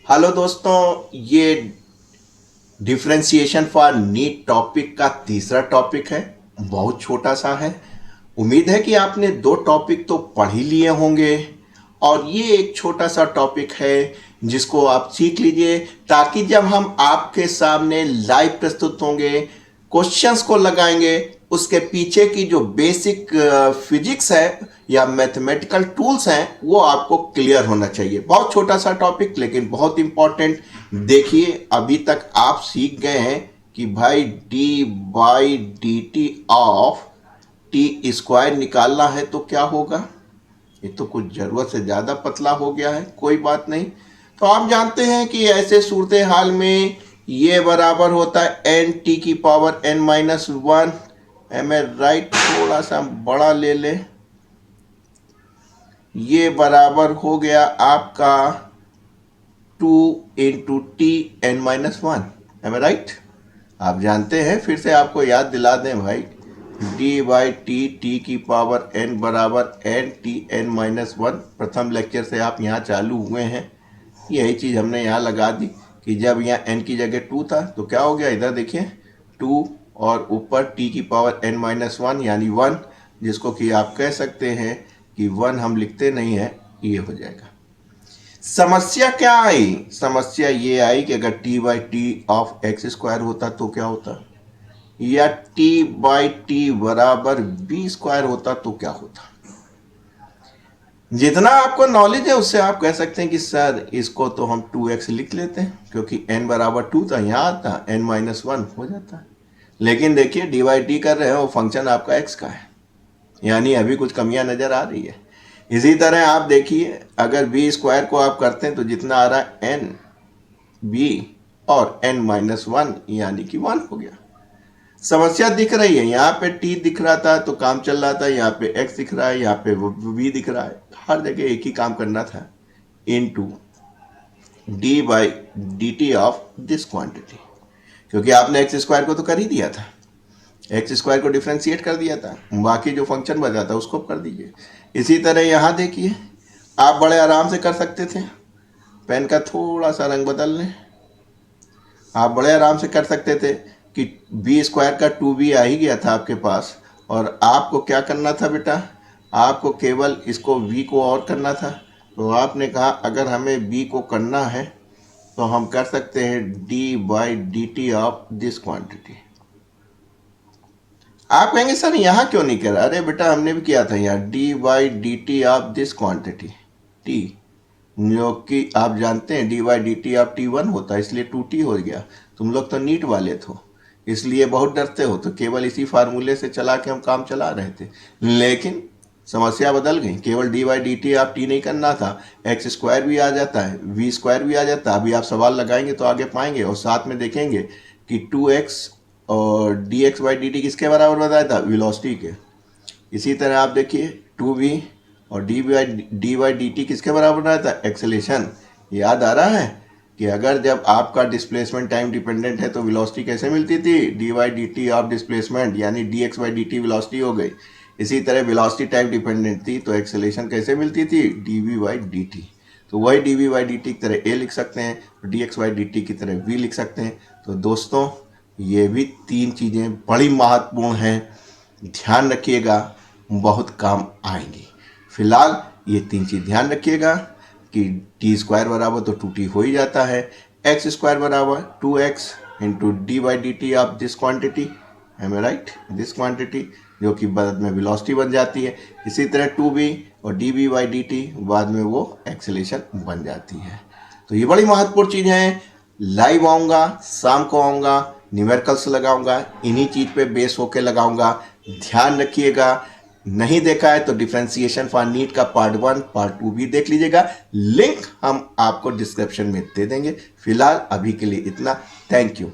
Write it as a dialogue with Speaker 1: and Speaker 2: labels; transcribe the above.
Speaker 1: Hello दोस्तों, ये differentiation for NEET topic का तीसरा टॉपिक है। बहुत छोटा सा है। उम्मीद है कि आपने दो टॉपिक तो पढ़ ही लिए होंगे और ये एक छोटा सा टॉपिक है जिसको आप सीख लीजिए, ताकि जब हम आपके सामने लाइव प्रस्तुत होंगे, क्वेश्चंस को लगाएंगे, उसके पीछे की जो बेसिक फिजिक्स है या मैथमेटिकल टूल्स हैं वो आपको क्लियर होना चाहिए। बहुत छोटा सा टॉपिक लेकिन बहुत इंपॉर्टेंट। देखिए, अभी तक आप सीख गए हैं कि भाई D by D T of T square निकालना है तो क्या होगा। ये तो कुछ जरूरत से ज़्यादा पतला हो गया है, कोई बात नहीं। तो आप जानते हैं कि ऐसे सूरत हाल में ये बराबर होता है एन टी की power N minus one. Am I right? थोड़ा सा बड़ा ले ले। ये बराबर हो गया आपका two into T N minus one. Am I right? आप जानते हैं, फिर से आपको याद दिला दें भाई, डी बाई टी टी की पावर एन बराबर N T N minus one. प्रथम लेक्चर से आप यहाँ चालू हुए हैं, यही चीज़ हमने यहाँ लगा दी कि जब यहाँ एन की जगह टू था तो क्या हो गया, इधर देखिए टू और ऊपर टी की पावर एन माइनस वन यानी वन, जिसको कि आप कह सकते हैं कि वन हम लिखते नहीं हैं, ये हो जाएगा। समस्या क्या आई? समस्या ये आई कि अगर T by T of x square होता तो क्या होता, या टी बाई टी बराबर बी स्क्वायर होता तो क्या होता। जितना आपको नॉलेज है उससे आप कह सकते हैं कि सर इसको तो हम 2x लिख लेते हैं, क्योंकि n बराबर 2 था, यहाँ आता n माइनस वन हो जाता है। लेकिन देखिए डी बाई टी कर रहे हैं, वो फंक्शन आपका x का है, यानी अभी कुछ कमियां नजर आ रही है। इसी तरह आप देखिए, अगर b स्क्वायर को आप करते हैं तो जितना आ रहा है n b और n माइनस वन यानी कि 1 हो गया। समस्या दिख रही है, यहाँ पे t दिख रहा था तो काम चल रहा था, यहाँ पे x दिख रहा है, यहाँ पे v दिख रहा है, हर जगह एक ही काम करना था, into D by D T of this quantity. क्योंकि आपने एक्स स्क्वायर को तो कर ही दिया था, एक्स स्क्वायर को डिफ्रेंशिएट कर दिया था, बाकी जो फंक्शन बचा था उसको कर दीजिए। इसी तरह यहाँ देखिए, आप बड़े आराम से कर सकते थे, पेन का थोड़ा सा रंग बदल लें, आप बड़े आराम से कर सकते थे कि बी स्क्वायर का 2b आ ही गया था आपके पास, और आपको क्या करना था बेटा, आपको केवल इसको v को और करना था। तो आपने कहा अगर हमें b को करना है तो हम कर सकते हैं d by D T of this quantity. आप कहेंगे सर यहाँ क्यों नहीं करा? अरे बेटा हमने भी किया था यहाँ d by D T of this quantity t, जो कि आप जानते हैं D by D T of T one होता है, इसलिए 2t हो गया। तुम लोग तो नीट वाले थे इसलिए बहुत डरते हो, तो केवल इसी फार्मूले से चला के हम काम चला रहे थे। लेकिन समस्या बदल गई, केवल डी बाई डी टी आप टी नहीं करना था, एक्स स्क्वायर भी आ जाता है, वी स्क्वायर भी आ जाता है। अभी आप सवाल लगाएंगे तो आगे पाएंगे, और साथ में देखेंगे कि 2x और D X by D T किसके बराबर बताया था, वेलोसिटी के। इसी तरह आप देखिए 2v और डी बाई डी टी किसके बराबर बनाया था, एक्सेलेरेशन। याद आ रहा है कि अगर जब आपका डिस्प्लेसमेंट टाइम डिपेंडेंट है तो वेलोसिटी कैसे मिलती थी, D by D T of displacement यानी D X by D T velocity हो गई। इसी तरह वेलोसिटी टाइम डिपेंडेंट थी तो एक्सेलेरेशन कैसे मिलती थी, D V by D T. तो वही D V by D T की तरह ए लिख सकते हैं, D X by D T की तरह वी लिख सकते हैं। तो दोस्तों ये भी तीन चीज़ें बड़ी महत्वपूर्ण हैं, ध्यान रखिएगा, बहुत काम आएंगी। फिलहाल ये तीन चीज़ ध्यान रखिएगा कि टी स्क्वायर बराबर तो 2t हो ही जाता है, एक्स स्क्वायर बराबर 2x into D by D T of this quantity, am I right, this quantity, जो कि बाद में वेलोसिटी बन जाती है। इसी तरह 2b और D B by D T बाद में वो एक्सेलेरेशन बन जाती है। तो ये बड़ी महत्वपूर्ण चीज़ है। लाइव आऊँगा, शाम को आऊँगा, न्यूमेरिकल्स लगाऊंगा, इन्हीं चीज़ पे बेस होके लगाऊंगा। ध्यान रखिएगा, नहीं देखा है तो डिफ्रेंशिएशन फॉर नीट का पार्ट 1 पार्ट 2 भी देख लीजिएगा, लिंक हम आपको डिस्क्रिप्शन में दे देंगे। फिलहाल अभी के लिए इतना, थैंक यू।